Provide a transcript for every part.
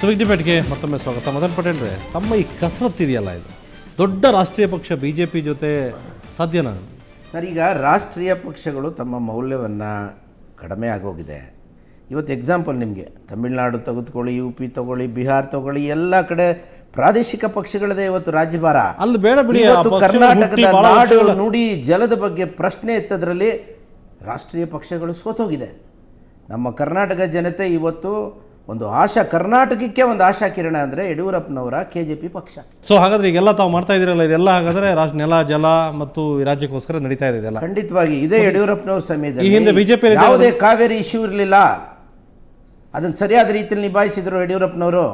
Civic ಡಿಬೇಟ್ಗೆ ಮತ್ತೊಮ್ಮೆ ಸ್ವಾಗತ. ಮದನ್ ಪಟೇಲ್ರೆ, ತಮ್ಮ ಈ ಕಸರತ್ತಿದೆಯಲ್ಲ, ಇದು ದೊಡ್ಡ ರಾಷ್ಟ್ರೀಯ ಪಕ್ಷ BJP ಜೊತೆ ಸಾಧ್ಯನಾ ಸರ್? ಈಗ ರಾಷ್ಟ್ರೀಯ ಪಕ್ಷಗಳು ತಮ್ಮ ಮೌಲ್ಯವನ್ನು ಕಡಿಮೆ ಆಗೋಗಿದೆ. ಇವತ್ತು ಎಕ್ಸಾಂಪಲ್ ನಿಮಗೆ ತಮಿಳುನಾಡು ತೆಗೆದುಕೊಳ್ಳಿ, UP ತಗೊಳ್ಳಿ, ಬಿಹಾರ್ ತಗೊಳ್ಳಿ, ಎಲ್ಲ ಕಡೆ ಪ್ರಾದೇಶಿಕ ಪಕ್ಷಗಳದೇ ಇವತ್ತು ರಾಜ್ಯಭಾರ. ಅಲ್ಲಿ ಬೇಡ ಬಿಡಿ, ಕರ್ನಾಟಕದ ನಾಡು ನುಡಿ ಜಲದ ಬಗ್ಗೆ ಪ್ರಶ್ನೆ ಎತ್ತದ್ರಲ್ಲಿ ರಾಷ್ಟ್ರೀಯ ಪಕ್ಷಗಳು ಸೋತೋಗಿದೆ. ನಮ್ಮ ಕರ್ನಾಟಕ ಜನತೆ ಇವತ್ತು ಒಂದು ಕರ್ನಾಟಕಕ್ಕೆ ಒಂದು ಆಶಾ ಕಿರಣ ಅಂದರೆ ಯಡಿಯೂರಪ್ಪನವರ KJP ಪಕ್ಷ. ಸೊ ಹಾಗಾದ್ರೆ ಈಗೆಲ್ಲ ತಾವು ಮಾಡ್ತಾ ಇದ್ದೀರಲ್ಲ, ಇದೆಲ್ಲ ಹಾಗಾದ್ರೆ ನೆಲ, ಜಲ ಮತ್ತು ರಾಜ್ಯಕ್ಕೋಸ್ಕರ ನಡೀತಾ ಇದೆ ಇದೆಲ್ಲ. ಖಂಡಿತವಾಗಿ ಇದೇ ಯಡಿಯೂರಪ್ಪನವ್ರ ಸಮಯದಲ್ಲಿ ಈ ಹಿಂದೆ BJP ಯಾವುದೇ ಕಾವೇರಿ ಇಶ್ಯೂ ಇರಲಿಲ್ಲ, ಅದನ್ನು ಸರಿಯಾದ ರೀತಿಯಲ್ಲಿ ನಿಭಾಯಿಸಿದರು ಯಡಿಯೂರಪ್ಪನವರು.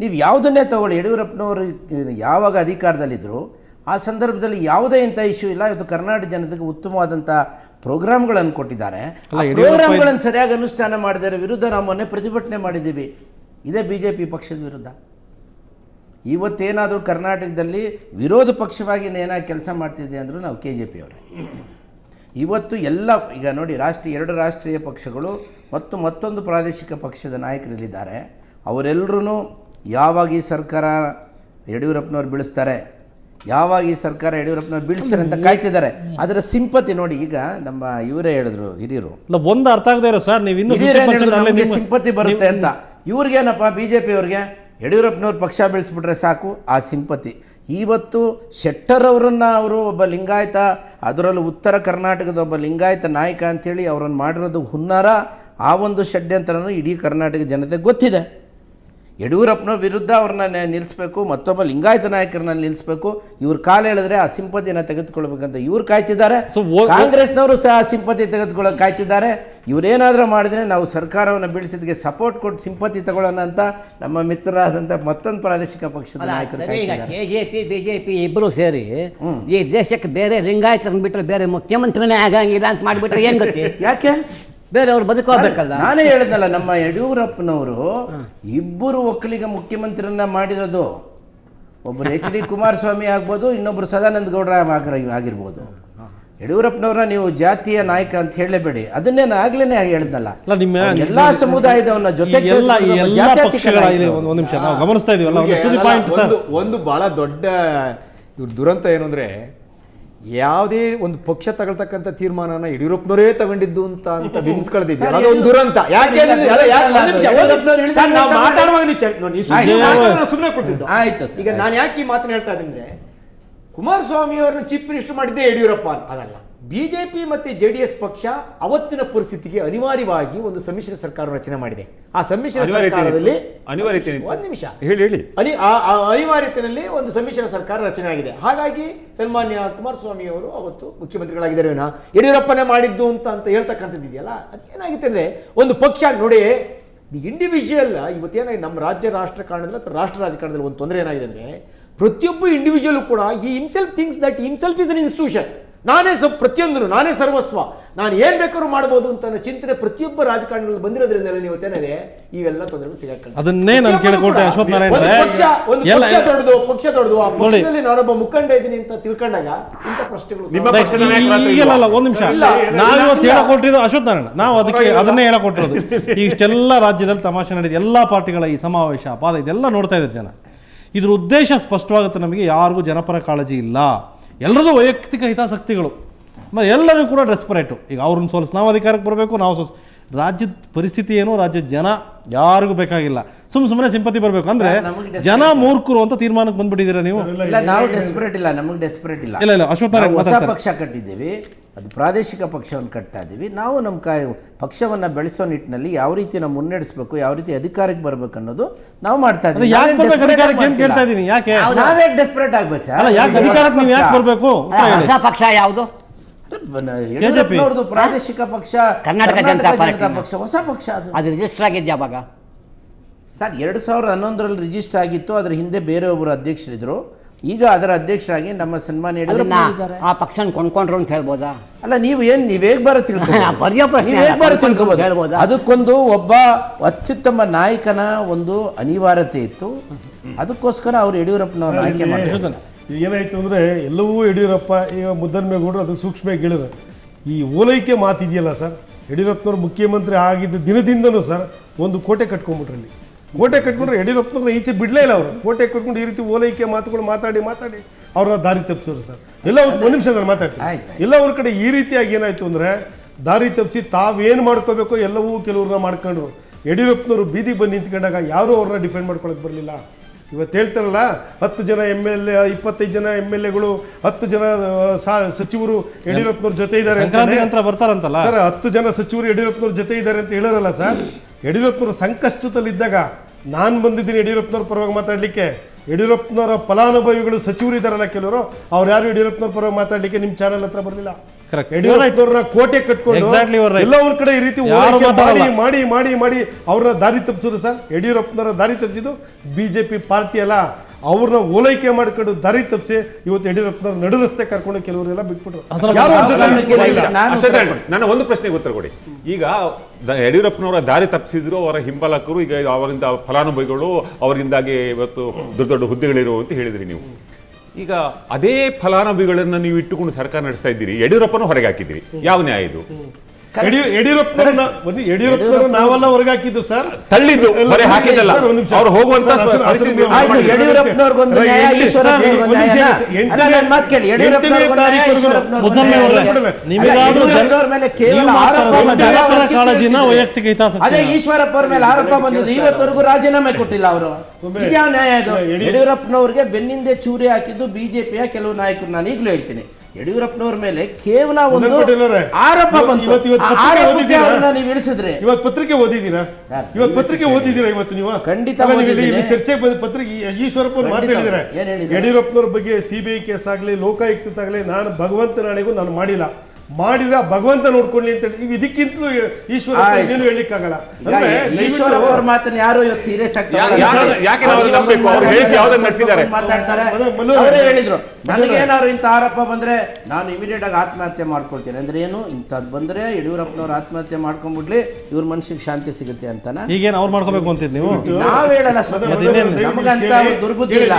ನೀವು ಯಾವುದನ್ನೇ ತಗೊಳ್ಳಿ, ಯಡಿಯೂರಪ್ಪನವರು ಯಾವಾಗ ಅಧಿಕಾರದಲ್ಲಿದ್ದರು ಆ ಸಂದರ್ಭದಲ್ಲಿ ಯಾವುದೇ ಇಂಥ ಇಶ್ಯೂ ಇಲ್ಲ. ಇವತ್ತು ಕರ್ನಾಟಕ ಜನತೆಗೆ ಉತ್ತಮವಾದಂಥ ಪ್ರೋಗ್ರಾಮ್ಗಳನ್ನು ಕೊಟ್ಟಿದ್ದಾರೆ. ಪ್ರೋಗ್ರಾಮ್ಗಳನ್ನು ಸರಿಯಾಗಿ ಅನುಷ್ಠಾನ ಮಾಡಿದರ ವಿರುದ್ಧ ನಾವು ಮೊನ್ನೆ ಪ್ರತಿಭಟನೆ ಮಾಡಿದ್ದೀವಿ, ಇದೇ BJP ಪಕ್ಷದ ವಿರುದ್ಧ. ಇವತ್ತೇನಾದರೂ ಕರ್ನಾಟಕದಲ್ಲಿ ವಿರೋಧ ಪಕ್ಷವಾಗಿ ಏನಾಗಿ ಕೆಲಸ ಮಾಡ್ತಿದ್ದೆ ಅಂದರೂ ನಾವು KJP ಅವರೇ. ಇವತ್ತು ಎಲ್ಲ ಈಗ ನೋಡಿ, ಎರಡು ರಾಷ್ಟ್ರೀಯ ಪಕ್ಷಗಳು ಮತ್ತು ಮತ್ತೊಂದು ಪ್ರಾದೇಶಿಕ ಪಕ್ಷದ ನಾಯಕರಲ್ಲಿದ್ದಾರೆ. ಅವರೆಲ್ಲರೂ ಯಾವಾಗ ಈ ಸರ್ಕಾರ ಯಡಿಯೂರಪ್ಪನವ್ರು ಬೀಳಿಸ್ತಾರೆ, ಯಾವಾಗ ಈ ಸರ್ಕಾರ ಯಡಿಯೂರಪ್ಪನವ್ರು ಬೀಳಿಸ್ತಾರೆ ಅಂತ ಕಾಯ್ತಿದ್ದಾರೆ. ಅದರ ಸಿಂಪತಿ ನೋಡಿ, ಈಗ ನಮ್ಮ ಇವರೇ ಹೇಳಿದ್ರು ಹಿರಿಯರು, ಒಂದು ಅರ್ಥ ಆಗದೆ ಇರೋ ಸರ್, ನೀವು ಇನ್ನೂ ಸಿಂಪತಿ ಬರುತ್ತೆ ಅಂತ. ಇವ್ರಿಗೇನಪ್ಪ BJP ಅವ್ರಿಗೆ ಯಡಿಯೂರಪ್ಪನವ್ರು ಪಕ್ಷ ಬೆಳೆಸ್ಬಿಟ್ರೆ ಸಾಕು, ಆ ಸಿಂಪತಿ. ಇವತ್ತು ಶೆಟ್ಟರ್ ಅವರನ್ನು ಅವರು ಒಬ್ಬ ಲಿಂಗಾಯತ, ಅದರಲ್ಲೂ ಉತ್ತರ ಕರ್ನಾಟಕದ ಒಬ್ಬ ಲಿಂಗಾಯತ ನಾಯಕ ಅಂಥೇಳಿ ಅವರನ್ನು ಮಾಡಿರೋದು ಹುನ್ನಾರ. ಆ ಒಂದು ಷಡ್ಯಂತ್ರನೂ ಇಡೀ ಕರ್ನಾಟಕ ಜನತೆಗೆ ಗೊತ್ತಿದೆ. ಯಡಿಯೂರಪ್ಪನವ್ರ ವಿರುದ್ಧ ಅವ್ರನ್ನ ನಿಲ್ಲಿಸಬೇಕು, ಮತ್ತೊಬ್ಬ ಲಿಂಗಾಯತ ನಾಯಕರನ್ನ ನಿಲ್ಲಿಸಬೇಕು. ಇವ್ರ ಕಾಲ ಹೇಳಿದ್ರೆ ಆ ಸಿಂಪತಿನ ತೆಗೆದುಕೊಳ್ಬೇಕಂತ ಇವ್ರು ಕಾಯ್ತಿದ್ದಾರೆ. ಕಾಂಗ್ರೆಸ್ನವರು ಸಹ ಆ ಸಿಂಪತಿ ತೆಗೆದುಕೊಳ್ಳೋಕೆ ಕಾಯ್ತಿದ್ದಾರೆ. ಇವರೇನಾದರೂ ಮಾಡಿದ್ರೆ ನಾವು ಸರ್ಕಾರವನ್ನು ಬೀಳಿಸಿದ್ಗೆ ಸಪೋರ್ಟ್ ಕೊಟ್ಟು ಸಿಂಪತಿ ತಗೊಳ್ಳೋಣ ಅಂತ ನಮ್ಮ ಮಿತ್ರರಾದಂಥ ಮತ್ತೊಂದು ಪ್ರಾದೇಶಿಕ ಪಕ್ಷದ ನಾಯಕರು. KJP BJP ಇಬ್ಬರು ಸೇರಿ ಈ ದೇಶಕ್ಕೆ ಬೇರೆ ಲಿಂಗಾಯತರನ್ನ ಬಿಟ್ಟರೆ ಬೇರೆ ಮುಖ್ಯಮಂತ್ರಿನೇ ಆಗಂಗಿಲ್ಲ ಅಂತ ಮಾಡಿಬಿಟ್ರೆ ಏನು ಗೊತ್ತಿ? ಯಾಕೆ ಬೇರೆ ಅವ್ರು ಬದುಕೋಬೇಕಲ್ಲ? ನಾನೇ ಹೇಳಿದ್ನಲ್ಲ, ನಮ್ಮ ಯಡಿಯೂರಪ್ಪನವರು ಇಬ್ಬರು ಒಕ್ಕಲಿಗ ಮುಖ್ಯಮಂತ್ರಿಯನ್ನ ಮಾಡಿರೋದು. ಒಬ್ಬರು HD ಕುಮಾರಸ್ವಾಮಿ ಆಗ್ಬೋದು, ಇನ್ನೊಬ್ಬರು ಸದಾನಂದ ಗೌಡ್ರ ಆಗಿರ್ಬೋದು. ಯಡಿಯೂರಪ್ಪನವ್ರನ್ನ ನೀವು ಜಾತಿಯ ನಾಯಕ ಅಂತ ಹೇಳಲೇಬೇಡಿ. ಅದನ್ನೇ ಆಗ್ಲೇನೆ ಹೇಳಿದ್ನಲ್ಲ, ಎಲ್ಲಾ ಸಮುದಾಯದವನ್ನ ಜೊತೆ ಗಮನಿಸ್ತಾ ಇದೀವಲ್ಲ. ಒಂದು ಬಹಳ ದೊಡ್ಡ ದುರಂತ ಏನು ಅಂದ್ರೆ, ಯಾವುದೇ ಒಂದು ಪಕ್ಷ ತಗೊಳ್ತಕ್ಕಂಥ ತೀರ್ಮಾನನ ಯಡಿಯೂರಪ್ಪನವರೇ ತಗೊಂಡಿದ್ದು ಅಂತ ಬಿಂಬಿಸ್ಕೊಳ್ತಿದ್ದೀವಿ. ಅದೊಂದು ದುರಂತ. ಸುಮ್ಮನೆ ಕೊಡ್ತಿದ್ದು. ಆಯ್ತು, ಈಗ ನಾನು ಯಾಕೆ ಈ ಮಾತನ್ನ ಹೇಳ್ತಾ ಇದ್ದೀನಿ ಅಂದ್ರೆ, ಕುಮಾರಸ್ವಾಮಿ ಅವರನ್ನ ಚೀಫ್ ಮಿನಿಸ್ಟರ್ ಮಾಡಿದ್ದೆ ಯಡಿಯೂರಪ್ಪ ಅದಲ್ಲ. BJP ಮತ್ತು JDS ಪಕ್ಷ ಅವತ್ತಿನ ಪರಿಸ್ಥಿತಿಗೆ ಅನಿವಾರ್ಯವಾಗಿ ಒಂದು ಸಮ್ಮಿಶ್ರ ಸರ್ಕಾರ ರಚನೆ ಮಾಡಿದೆ. ಆ ಸಮ್ಮಿಶ್ರ ಸರ್ಕಾರದಲ್ಲಿ ಅನಿವಾರ್ಯತೆಯಲ್ಲಿ ಒಂದು ಸಮ್ಮಿಶ್ರ ಸರ್ಕಾರ ರಚನೆ ಆಗಿದೆ. ಹಾಗಾಗಿ ಸನ್ಮಾನ್ಯ ಕುಮಾರಸ್ವಾಮಿ ಅವರು ಅವತ್ತು ಮುಖ್ಯಮಂತ್ರಿಗಳಾಗಿದ್ದಾರೆ. ಯಡಿಯೂರಪ್ಪನೇ ಮಾಡಿದ್ದು ಅಂತ ಹೇಳ್ತಕ್ಕಂಥದ್ದು ಇದೆಯಲ್ಲ, ಅದೇನಾಗಿತ್ತು ಅಂದ್ರೆ, ಒಂದು ಪಕ್ಷ ನೋಡಿ, ದಿ ಇಂಡಿವಿಜುವಲ್ ಇವತ್ತೇನಾಗಿದೆ ನಮ್ಮ ರಾಜ್ಯ ರಾಷ್ಟ್ರಕಾರಣದಲ್ಲಿ ಅಥವಾ ರಾಷ್ಟ್ರ ರಾಜಕಾರಣದಲ್ಲಿ ಒಂದು ತೊಂದರೆ ಏನಾಗಿದೆ ಅಂದ್ರೆ, ಪ್ರತಿಯೊಬ್ಬ ಇಂಡಿವಿಜುವಲ್ ಕೂಡ ಈ himself thinks that himself is an institution. ಪ್ರತಿಯೊಂದು ನಾನೇ ಸರ್ವಸ್ವ, ನಾನು ಏನ್ ಬೇಕಾದ್ರೂ ಮಾಡಬಹುದು ಅಂತ ಚಿಂತನೆ ಪ್ರತಿಯೊಬ್ಬ ರಾಜಕಾರಣಿಗಳು ಬಂದಿರೋದ್ರಿಂದ ನೀವತ್ತೇನಿದೆ ಇವೆಲ್ಲ ತೊಂದರೆಗಳು ಸಿಗಾಕ. ಅದನ್ನೇ ನಾನು ಕೇಳಿಕೊಟ್ಟೆ ಅಶ್ವಥ್ ನಾರಾಯಣ. ಪಕ್ಷ ದೊಡ್ಡದು, ಆ ಪಕ್ಷದಲ್ಲಿ ನಾನೊಬ್ಬ ಮುಖಂಡ ಇದ್ದೀನಿ ಅಂತ ತಿಳ್ಕೊಂಡಾಗ ಇಂಥ ಪ್ರಶ್ನೆಗಳು. ಒಂದ್ ನಿಮಿಷ, ನಾವಿವತ್ತು ಹೇಳಕೊಟ್ಟಿದ್ದು ಅಶ್ವಥ್ ನಾರಾಯಣ, ನಾವು ಅದನ್ನೇ ಹೇಳಕೊಟ್ಟಿರೋದು. ಇಷ್ಟೆಲ್ಲ ರಾಜ್ಯದಲ್ಲಿ ತಮಾಷೆ ನಡೆದಿದೆ, ಎಲ್ಲಾ ಪಾರ್ಟಿಗಳ ಈ ಸಮಾವೇಶ ಪಾದ ಇದೆಲ್ಲ ನೋಡ್ತಾ ಇದ್ದಾರೆ ಜನ. ಇದ್ರ ಉದ್ದೇಶ ಸ್ಪಷ್ಟವಾಗುತ್ತೆ ನಮಗೆ. ಯಾರಿಗೂ ಜನಪರ ಕಾಳಜಿ ಇಲ್ಲ, ಎಲ್ಲರದು ವೈಯಕ್ತಿಕ ಹಿತಾಸಕ್ತಿಗಳು. ಮತ್ತು ಎಲ್ಲರೂ ಕೂಡ ಡೆಸ್ಪರೇಟು. ಈಗ ಅವ್ರನ್ನ ನಾವು ಅಧಿಕಾರಕ್ಕೆ ಬರಬೇಕು, ನಾವು ರಾಜ್ಯದ ಪರಿಸ್ಥಿತಿ ಏನು, ರಾಜ್ಯದ ಜನ ಯಾರಿಗೂ ಬೇಕಾಗಿಲ್ಲ. ಸುಮ್ಮನೆ ಸಿಂಪತಿ ಬರಬೇಕು ಅಂದ್ರೆ ಜನ ಮೂರ್ಖರು ಅಂತ ತೀರ್ಮಾನಕ್ಕೆ ಬಂದ್ಬಿಟ್ಟಿದ್ದೀರಾ ನೀವು? ನಾವು ಡೆಸ್ಪರೇಟ್ ಇಲ್ಲ, ನಮಗೆ ಡೆಸ್ಪರೇಟ್ ಇಲ್ಲ. ಇಲ್ಲ ಅಶ್ವಥ್ ಹೊಸ ಪಕ್ಷ ಕಟ್ಟಿದ್ದೀವಿ, ಅದು ಪ್ರಾದೇಶಿಕ ಪಕ್ಷವನ್ನು ಕಟ್ತಾ ಇದ್ದೀವಿ. ನಾವು ನಮ್ಮ ಪಕ್ಷವನ್ನು ಬೆಳೆಸೋ ನಿಟ್ಟಿನಲ್ಲಿ ಯಾವ ರೀತಿ ನಾವು ಮುನ್ನಡೆಸಬೇಕು, ಯಾವ ರೀತಿ ಅಧಿಕಾರಕ್ಕೆ ಬರಬೇಕು ಅನ್ನೋದು ನಾವು ಮಾಡ್ತಾ ಇದ್ದೀವಿ. ನಾವೇ ಡೆಸ್ಪರೇಟ್ ಆಗ್ಬೇಕು ಸರ್? ಹೊಸ ಪಕ್ಷ ಯಾವುದು? ಯಡಿಯೂರಪ್ಪನವ್ರದ್ದು ಪ್ರಾದೇಶಿಕ ಪಕ್ಷ ಕರ್ನಾಟಕ ಜನತಾ ಪಕ್ಷ, ಹೊಸ ಪಕ್ಷ. ಅದು ರಿಜಿಸ್ಟರ್ ಆಗಿದ್ಯಾ ಅವಾಗ ಸರ್? 2011ರಲ್ಲಿ ರಿಜಿಸ್ಟರ್ ಆಗಿತ್ತು. ಅದರ ಹಿಂದೆ ಬೇರೆ ಒಬ್ಬರು ಅಧ್ಯಕ್ಷರಿದ್ರು. ಈಗ ಅದರ ಅಧ್ಯಕ್ಷರಾಗಿ ನಮ್ಮ ಸನ್ಮಾನ್ಯ ಯಡಿಯೂರಪ್ಪ ಇದ್ದಾರೆ. ಆ ಪಕ್ಷನ ಕೊಂಡ್ಕೊಂಡ್ರು ಅಂತ ಹೇಳ್ಬೋದಾ? ಅಲ್ಲ, ನೀವು ಹೇಗೆ ಬರೋ ತಿಳ್ಕೊಬೋದು. ಅದಕ್ಕೊಂದು ಒಬ್ಬ ಅತ್ಯುತ್ತಮ ನಾಯಕನ ಒಂದು ಅನಿವಾರ್ಯತೆ ಇತ್ತು. ಅದಕ್ಕೋಸ್ಕರ ಅವರು ಯಡಿಯೂರಪ್ಪನವ್ರನ್ನ ಆಯ್ಕೆ ಮಾಡಿದ್ರು. ಏನಾಯ್ತು ಅಂದರೆ, ಎಲ್ಲವೂ ಯಡಿಯೂರಪ್ಪ ಈಗ ಮುದ್ದನ್ಮೇಗೌಡರು ಅದು ಸೂಕ್ಷ್ಮವಾಗಿ ಹೇಳಿದ್ರು. ಈ ಓಲೈಕೆ ಮಾತಿದೆಯಲ್ಲ ಸರ್, ಯಡಿಯೂರಪ್ಪನವ್ರು ಮುಖ್ಯಮಂತ್ರಿ ಆಗಿದ್ದ ದಿನದಿಂದನೂ ಸರ್ ಒಂದು ಕೋಟೆ ಕಟ್ಕೊಂಡ್ಬಿಟ್ರಲ್ಲಿ. ಕೋಟೆ ಕಟ್ಕೊಂಡ್ರೆ ಯಡಿಯೂರಪ್ಪನವ್ರನ್ನ ಈಚೆ ಬಿಡಲೇ ಇಲ್ಲ ಅವರು. ಕೋಟೆ ಕಟ್ಕೊಂಡು ಈ ರೀತಿ ಓಲೈಕೆ ಮಾತುಗಳು ಮಾತಾಡಿ ಅವ್ರನ್ನ ದಾರಿ ತಪ್ಪಿಸೋರು ಸರ್. ಎಲ್ಲ ಒಂದು ನಿಮಿಷ ನಾನು ಮಾತಾಡ್ತೀನಿ. ಎಲ್ಲ ಅವ್ರ ಕಡೆ ಈ ರೀತಿಯಾಗಿ ಏನಾಯ್ತು ಅಂದರೆ ದಾರಿ ತಪ್ಪಿಸಿ ತಾವೇನು ಮಾಡ್ಕೋಬೇಕೋ ಎಲ್ಲವೂ ಕೆಲವ್ರನ್ನ ಮಾಡ್ಕೊಂಡ್ರು. ಯಡಿಯೂರಪ್ಪನವರು ಬೀದಿಗೆ ಬಂದು ನಿಂತ್ಕೊಂಡಾಗ ಯಾರೂ ಅವ್ರನ್ನ ಡಿಫೆಂಡ್ ಮಾಡ್ಕೊಳಕ್ಕೆ ಬರಲಿಲ್ಲ. ಇವತ್ತು ಹೇಳ್ತಾರಲ್ಲ 10 ಜನ MLA 25 ಜನ MLAಗಳು 10 ಜನ ಸಚಿವರು ಯಡಿಯೂರಪ್ಪನವ್ರ ಜೊತೆ ಇದ್ದಾರೆ ಸಂಕ್ರಾಂತಿ ನಂತರ ಬರ್ತಾರಂತಲ್ಲ ಸರ್. 10 ಜನ ಸಚಿವರು ಯಡಿಯೂರಪ್ಪನವ್ರ ಜೊತೆ ಇದ್ದಾರೆ ಅಂತ ಹೇಳೋರಲ್ಲ ಸರ್. ಯಡಿಯೂರಪ್ಪನವ್ರ ಸಂಕಷ್ಟದಲ್ಲಿದ್ದಾಗ ನಾನು ಬಂದಿದ್ದೀನಿ ಯಡಿಯೂರಪ್ಪನವ್ರ ಪರವಾಗಿ ಮಾತಾಡಲಿಕ್ಕೆ. ಯಡಿಯೂರಪ್ಪನವರ ಫಲಾನುಭವಿಗಳು ಸಚಿವರು ಇದ್ದಾರಲ್ಲ ಕೆಲವರು, ಅವ್ರು ಯಾರು ಯಡಿಯೂರಪ್ಪನವ್ರ ಪರವಾಗಿ ಮಾತಾಡಲಿಕ್ಕೆ ನಿಮ್ಮ ಚಾನೆಲ್ ಹತ್ರ ಬರಲಿಲ್ಲ. ಯಡಿಯೂರಪ್ಪನವ್ರನ್ನ ಕೋಟೆ ಕಟ್ಕೊಂಡು ಎಲ್ಲ ಅವ್ರ ಕಡೆ ಈ ರೀತಿ ಮಾಡಿ ಅವ್ರನ್ನ ದಾರಿ ತಪ್ಪಿಸೋರು ಸರ್. ಯಡಿಯೂರಪ್ಪನವರ ದಾರಿ ತಪ್ಪಿಸಿದ್ದು ಬಿಜೆಪಿ ಪಾರ್ಟಿ ಅಲ್ಲ, ಅವ್ರನ್ನ ಓಲೈಕೆ ಮಾಡ್ಕೊಂಡು ದಾರಿ ತಪ್ಪಿಸಿ ಇವತ್ತು ಯಡಿಯೂರಪ್ಪನವ್ರ ನಡು ರಸ್ತೆ ಕರ್ಕೊಂಡು ಕೆಲವರೆಲ್ಲ ಬಿಟ್ಬಿಟ್ರು. ನನ್ನ ಒಂದು ಪ್ರಶ್ನೆಗೆ ಉತ್ತರ ಕೊಡಿ. ಈಗ ಯಡಿಯೂರಪ್ಪನವರ ದಾರಿ ತಪ್ಪಿಸಿದ್ರು ಅವರ ಹಿಂಬಾಲಕರು, ಈಗ ಅವರಿಂದ ಫಲಾನುಭವಿಗಳು, ಅವರಿಂದಾಗಿ ಇವತ್ತು ದೊಡ್ಡ ದೊಡ್ಡ ಹುದ್ದೆಗಳಿರು ಅಂತ ಹೇಳಿದ್ರಿ ನೀವು. ಈಗ ಅದೇ ಫಲಾನುಭವಿಗಳನ್ನ ನೀವು ಇಟ್ಟುಕೊಂಡು ಸರ್ಕಾರ ನಡೆಸ್ತಾ ಇದ್ದೀರಿ, ಯಡಿಯೂರಪ್ಪನ ಹೊರಗೆ ಹಾಕಿದ್ದೀರಿ. ಯಾವ ನ್ಯಾಯ ಇದು? ಯಡಿಯೂರಪ್ಪನವ್ರನ್ನ ನಾವೆಲ್ಲ ಹೊರಗೆ ಹಾಕಿದ್ದು ಸರ್, ತಳ್ಳಿದ್ದು ಹೊರಗೆ ಹಾಕಿದ್ದಲ್ಲ. ಅವ್ರು ಹೋಗುವಂತ ಕಾಳಜಿನ ವೈಯಕ್ತಿಕ ಹಿತಾಸಕ್ತಿ. ಅದೇ ಈಶ್ವರಪ್ಪ ಅವ್ರ ಮೇಲೆ ಆರೋಪ ಬಂದಿದ್ದು ಇವತ್ತವರೆಗೂ ರಾಜೀನಾಮೆ ಕೊಟ್ಟಿಲ್ಲ ಅವರು. ಇದ್ಯಾವ ನ್ಯಾಯ ಇದು? ಯಡಿಯೂರಪ್ಪನವ್ರಿಗೆ ಬೆನ್ನಿಂದೆ ಚೂರಿ ಹಾಕಿದ್ದು ಬಿಜೆಪಿಯ ಕೆಲವು ನಾಯಕರು. ನಾನು ಈಗಲೂ ಹೇಳ್ತೀನಿ, ಯಡಿಯೂರಪ್ಪನವ್ರ ಮೇಲೆ ಕೇವಲ ಒಂದು ಆರೋಪ ಬಂತು. ನೀವು ಇಳಿಸಿದ್ರೆ ಇವತ್ತು ಪತ್ರಿಕೆ ಓದಿದ್ದೀರಾ? ಇವತ್ತು ನೀವು ಖಂಡಿತ ಚರ್ಚೆಗೆ ಬಂದ ಪತ್ರಿಕೆ ಈಶ್ವರಪ್ಪ ಅವ್ರು ಮಾತಾಡಿದ್ದಾರೆ. ಯಡಿಯೂರಪ್ಪನವ್ರ ಬಗ್ಗೆ CBI ಕೇಸ್ ಆಗಲಿ ಲೋಕಾಯುಕ್ತ ಆಗಲಿ ನಾನು ಭಗವಂತನಾಣೆಗೂ ನಾನು ಮಾಡಿದ್ರೆ ಭಗವಂತ ನೋಡ್ಕೊಳ್ಳಿ ಅಂತ ಹೇಳಿ. ಇದಕ್ಕಿಂತಲೂ ಈಶ್ವರಪ್ಪ ಏನು ಹೇಳಲಿಕ್ಕಾಗಲ್ಲ. ಈಶ್ವರಪ್ಪ ಅವ್ರ ಮಾತನ್ನ ಯಾರು ಇವತ್ತು ಸೀರಿಯಸ್ ಮಾತಾಡ್ತಾರೆ. ಅವರೇ ಹೇಳಿದ್ರು, ನನಗೇನಾದ್ರು ಇಂಥ ಆರೋಪ ಬಂದ್ರೆ ನಾನು ಇಮಿಡಿಯೇಟ್ ಆಗಿ ಆತ್ಮಹತ್ಯೆ ಮಾಡ್ಕೊಳ್ತೀನಿ. ಅಂದ್ರೆ ಏನು, ಇಂಥದ್ದು ಬಂದ್ರೆ ಯಡಿಯೂರಪ್ಪನವ್ರು ಆತ್ಮಹತ್ಯೆ ಮಾಡ್ಕೊಂಡ್ಬಿಡ್ಲಿ, ಇವ್ರ ಮನ್ಸಿಗೆ ಶಾಂತಿ ಸಿಗುತ್ತೆ ಅಂತಾನ. ಈಗೇನು ಅವ್ರು ಮಾಡ್ಕೋಬೇಕು ಅಂತಿದ್ ನೀವು? ನಾವ್ ಹೇಳಲ್ಲ, ನಮಗಂತ ದುರ್ಬುದ್ಧಿ ಇಲ್ಲ.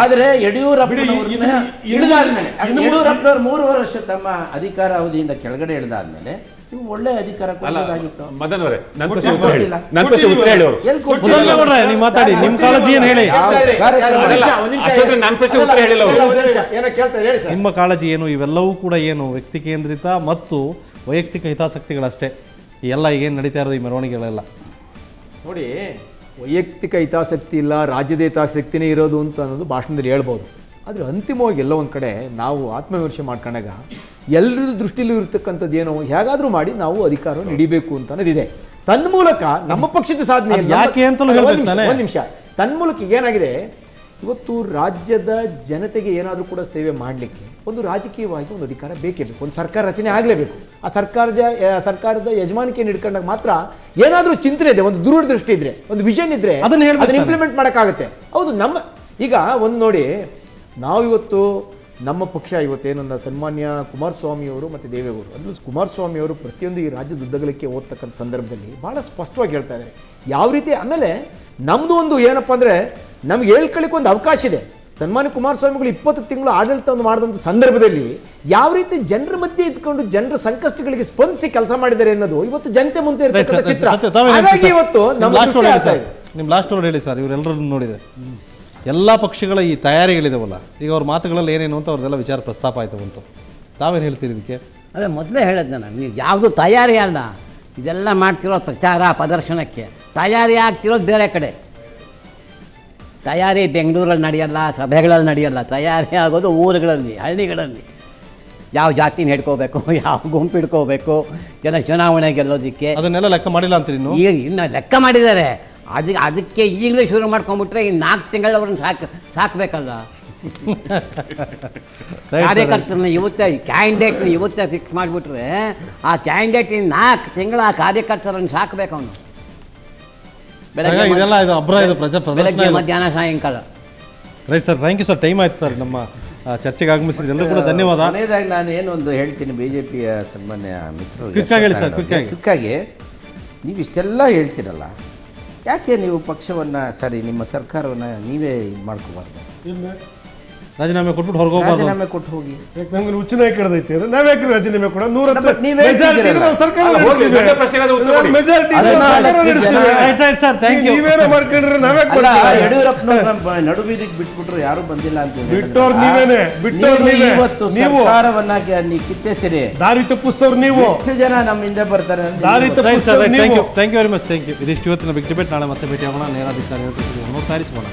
ಆದ್ರೆ ಯಡಿಯೂರಪ್ಪನವ್ರನ್ನ ಇಳಿದಾದ್ಮೇಲೆ, ಯಡಿಯೂರಪ್ಪನವ್ರು 3 ವರ್ಷ ತಮ್ಮ ಅಧಿಕಾರ ಅವಧಿಯಿಂದ ಕೆಳಗಡೆ ಇಳಿದಾದ್ಮೇಲೆ ನೀವು ಒಳ್ಳೆ ಅಧಿಕಾರ ಕೊಡಬಹುದಾಗಿತ್ತು. ಮದನ್ ಅವರೇ, ನನ್ನ ಪ್ರಶ್ನೆ ಉತ್ತರ ಹೇಳಿ. ನೀವು ಮಾತಾಡಿ, ನಿಮ್ ಕಾಳಜಿ ಏನು ಹೇಳಿ. ನಿಮ್ಮ ಕಾಳಜಿ ಏನು? ಇವೆಲ್ಲವೂ ಕೂಡ ಏನು ವ್ಯಕ್ತಿ ಕೇಂದ್ರಿತ ಮತ್ತು ವೈಯಕ್ತಿಕ ಹಿತಾಸಕ್ತಿಗಳಷ್ಟೇ. ಎಲ್ಲ ಈಗೇನು ನಡೀತಾ ಇರೋದು ಈ ಮೆರವಣಿಗೆಗಳೆಲ್ಲ ನೋಡಿ, ವೈಯಕ್ತಿಕ ಹಿತಾಸಕ್ತಿ ಇಲ್ಲ, ರಾಜ್ಯದ ಹಿತಾಸಕ್ತಿನೇ ಇರೋದು ಅಂತ ಅನ್ನೋದು ಭಾಷಣದಲ್ಲಿ ಹೇಳ್ಬೋದು. ಆದರೆ ಅಂತಿಮವಾಗಿ ಎಲ್ಲ ಒಂದು ಕಡೆ ನಾವು ಆತ್ಮವಿಮರ್ಶೆ ಮಾಡ್ಕೊಂಡಾಗ ಎಲ್ಲರ ದೃಷ್ಟಿಯಲ್ಲೂ ಇರ್ತಕ್ಕಂಥದ್ದು ಏನೋ ಹೇಗಾದರೂ ಮಾಡಿ ನಾವು ಅಧಿಕಾರ ನೀಡಬೇಕು ಅಂತ ಅನ್ನೋದಿದೆ. ತನ್ಮೂಲಕ ನಮ್ಮ ಪಕ್ಷದ ಸಾಧನೆ ಯಾಕೆ ಅಂತಲೂ ಒಂದು ನಿಮಿಷ, ತನ್ಮೂಲಕ ಏನಾಗಿದೆ, ಇವತ್ತು ರಾಜ್ಯದ ಜನತೆಗೆ ಏನಾದರೂ ಕೂಡ ಸೇವೆ ಮಾಡಲಿಕ್ಕೆ ಒಂದು ರಾಜಕೀಯವಾಗಿ ಒಂದು ಅಧಿಕಾರ ಬೇಕೇ ಬೇಕು, ಒಂದು ಸರ್ಕಾರ ರಚನೆ ಆಗಲೇಬೇಕು. ಆ ಸರ್ಕಾರದ ಯಜಮಾನಿಕೆಯನ್ನು ಹಿಡ್ಕೊಂಡಾಗ ಮಾತ್ರ ಏನಾದರೂ ಚಿಂತನೆ ಇದೆ, ಒಂದು ದೂರದೃಷ್ಟಿ ಇದ್ರೆ, ಒಂದು ವಿಷನ್ ಇದ್ರೆ ಅದನ್ನ ಇಂಪ್ಲಿಮೆಂಟ್ ಮಾಡೋಕ್ಕಾಗುತ್ತೆ. ಹೌದು, ನಮ್ಮ ಈಗ ಒಂದು ನೋಡಿ, ನಾವಿವತ್ತು ನಮ್ಮ ಪಕ್ಷ ಇವತ್ತೇನೊಂದು ಸನ್ಮಾನ್ಯ ಕುಮಾರಸ್ವಾಮಿಯವರು ಮತ್ತು ದೇವೇಗೌಡರು, ಅದರಲ್ಲೂ ಕುಮಾರಸ್ವಾಮಿಯವರು ಪ್ರತಿಯೊಂದು ಈ ರಾಜ್ಯದ ಉದ್ದಗಲಕ್ಕೆ ಓದ್ತಕ್ಕಂಥ ಸಂದರ್ಭದಲ್ಲಿ ಭಾಳ ಸ್ಪಷ್ಟವಾಗಿ ಹೇಳ್ತಾ ಇದ್ದಾರೆ ಯಾವ ರೀತಿ. ಆಮೇಲೆ ನಮ್ಮದು ಒಂದು ಏನಪ್ಪ ಅಂದರೆ, ನಮ್ಗೆ ಹೇಳ್ಕೊಳ್ಳಿಕ್ಕೆ ಒಂದು ಅವಕಾಶ ಇದೆ. ಸನ್ಮಾನ್ಯ ಕುಮಾರಸ್ವಾಮಿಗಳು 20 ತಿಂಗಳು ಆಡಳಿತವನ್ನು ಮಾಡಿದಂಥ ಸಂದರ್ಭದಲ್ಲಿ ಯಾವ ರೀತಿ ಜನರ ಮಧ್ಯೆ ಇದ್ಕೊಂಡು ಜನರ ಸಂಕಷ್ಟಗಳಿಗೆ ಸ್ಪಂದಿಸಿ ಕೆಲಸ ಮಾಡಿದ್ದಾರೆ ಅನ್ನೋದು ಇವತ್ತು ಜನತೆ ಮುಂದೆ ಇರತಕ್ಕಂಥ ಚಿತ್ರ. ಹಾಗಾಗಿ ಇವತ್ತು ನಿಮ್ಮ ಲಾಸ್ಟ್ ವರ್ಡ್ ಹೇಳಿ ಸರ್. ಇವರೆಲ್ಲರನ್ನು ನೋಡಿದರೆ ಎಲ್ಲ ಪಕ್ಷಗಳ ಈ ತಯಾರಿಗಳಿದಾವಲ್ಲ, ಈಗ ಅವ್ರ ಮಾತುಗಳಲ್ಲಿ ಏನೇನು ಅಂತ ಅವ್ರದ್ದೆಲ್ಲ ವಿಚಾರ ಪ್ರಸ್ತಾಪ ಆಯ್ತು ಬಂತು. ತಾವೇನು ಹೇಳ್ತೀರಿ ಇದಕ್ಕೆ? ಅದೇ ಮೊದಲೇ ಹೇಳಿದ್ದೆ ನಾನು, ನೀವು ಯಾವುದು ತಯಾರಿ ಅಲ್ಲ, ಇದೆಲ್ಲ ಮಾಡ್ತಿರೋ ಪ್ರಚಾರ ಪ್ರದರ್ಶನಕ್ಕೆ. ತಯಾರಿ ಆಗ್ತಿರೋದು ಬೇರೆ ಕಡೆ. ತಯಾರಿ ಬೆಂಗಳೂರಲ್ಲಿ ನಡೆಯಲ್ಲ, ಸಭೆಗಳಲ್ಲಿ ನಡೆಯಲ್ಲ. ತಯಾರಿ ಆಗೋದು ಊರುಗಳಲ್ಲಿ, ಹಳ್ಳಿಗಳಲ್ಲಿ. ಯಾವ ಜಾತಿನ ಹಿಡ್ಕೋಬೇಕು, ಯಾವ ಗುಂಪು ಹಿಡ್ಕೋಬೇಕು, ಚುನಾವಣೆ ಗೆಲ್ಲೋದಕ್ಕೆ ಅದನ್ನೆಲ್ಲ ಲೆಕ್ಕ ಮಾಡಿಲ್ಲ ಅಂತೀರಿ? ಈಗ ಇನ್ನು ಲೆಕ್ಕ ಮಾಡಿದ್ದಾರೆ. ಅದಕ್ಕೆ ಈಗಲೇ ಶುರು ಮಾಡ್ಕೊಂಡ್ಬಿಟ್ರೆ ಈ 4 ತಿಂಗಳು ಅವ್ರನ್ನ ಸಾಕಬೇಕಲ್ಲ. ಕಾರ್ಯಕರ್ತರನ್ನ ಕ್ಯಾಂಡಿಡೇಟ್ನ ಇವತ್ತೇ ಫಿಕ್ಸ್ ಮಾಡಿಬಿಟ್ರೆ ಆ ಕ್ಯಾಂಡಿಡೇಟ್ 4 ತಿಂಗಳು ಆ ಕಾರ್ಯಕರ್ತರನ್ನು ಸಾಕಬೇಕು ಅವನು. ಬೆಳಗ್ಗೆ ಮಧ್ಯಾಹ್ನ ಸಾಯಂಕಾಲ. Right sir, thank you sir. Time ಆಯ್ತು ಸರ್, ನಮ್ಮ ಚರ್ಚೆಗೆ ಆಗಮಿಸಿದ್ರೆ ಎಲ್ಲರೂ ಕೂಡ ಧನ್ಯವಾದ. ಕೊನೆಯದಾಗಿ ನಾನು ಏನೊಂದು ಹೇಳ್ತೀನಿ ಬಿಜೆಪಿಯ ಸನ್ಮಾನ್ಯ ಮಿತ್ರರು, ಕ್ವಿಕ್ಕಾಗಿ ನೀವು ಇಷ್ಟೆಲ್ಲ ಹೇಳ್ತೀರಲ್ಲ, ಯಾಕೆ ನೀವು ಪಕ್ಷವನ್ನು ನಿಮ್ಮ ಸರ್ಕಾರವನ್ನು ನೀವೇ ಇದು ಮಾಡ್ಕೋಬಾರ್ದು? ರಾಜೀನಾಮೆ ಕೊಟ್ಬಿಟ್ಟು ಹೊರಗೆ ಹೋಗ್ಬಾರ್ದು. ರಾಜೀನಾಮೆ ಕೊಟ್ಟು ಹೋಗಿ. ಯಾಕೆ ನಮ್ಗೆ ಉಚ್ಚ ನ್ಯಾಯ ಕೆಡದೈತಿ ನಾವ್ಯಾಕೆ ರಾಜೀನಾಮೆ ಕೂಡ 110 ಮತ್ತೆ ನೀವೇ majority ಇದ್ರೆ ನಾವು ಸರ್ಕಾರ ನಡೆಸ್ತೀವಿ. ನನ್ನ ಪ್ರಶ್ನೆಗೆ ಅದು ಉತ್ತರ ಕೊಡಿ. Majority ಇದ್ರೆ ನಾವು ಸರ್ಕಾರ ನಡೆಸ್ತೀವಿ. Right right sir, thank you. ನೀವೇನೋ ಮಾಡ್ಕೊಂಡ್ರೆ ನಾವ್ಯಾಕೆ ಅಲ್ಲ, ಮಾಡ್ತೀವಿ? ಯಡಿಯೂರಪ್ಪನವ್ರ ನಡುಬೀದಿಗೆ ಬಿಟ್ಬಿಟ್ರು ಯಾರು ಬಂದಿಲ್ಲ ಅಂತ ಹೇಳಿ. ಬಿಟ್ಟೋರ್ ನೀವೇನೆ, ಬಿಟ್ಟೋರ್ ನೀವು ನೀವೇ. ಇವತ್ತು ನೀವು ಸರ್ಕಾರವನ್ನ ಕಿತ್ತೆಸಿರಿ. ದಾರಿ ತಪ್ಪಿಸ್ತವ್ರು ನೀವು, ಎಷ್ಟು ಜನ ನಮ್ಮ ಹಿಂದೆ ಬರ್ತಾರೆ ಅಂತ ದಾರಿ ನೀವು- ರೈಟ್ ಸರ್, ತಪ್ಪಿಸ್ತವ್ರು ಥ್ಯಾಂಕ್ ನೀವು. You, thank you very much, thank you. ಇದಿಷ್ಟು ಇವತ್ತಿನ ಬಿಗ್ ಡಿಬೇಟ್. ನಾಳೆ ಮತ್ತೆ ಭೇಟಿ ಆಗೋಣ. ನೇರ ಅಧಿಕಾರಿ ನೋಡ್ತಾ ಇರಿಸ್ಬೋಣ.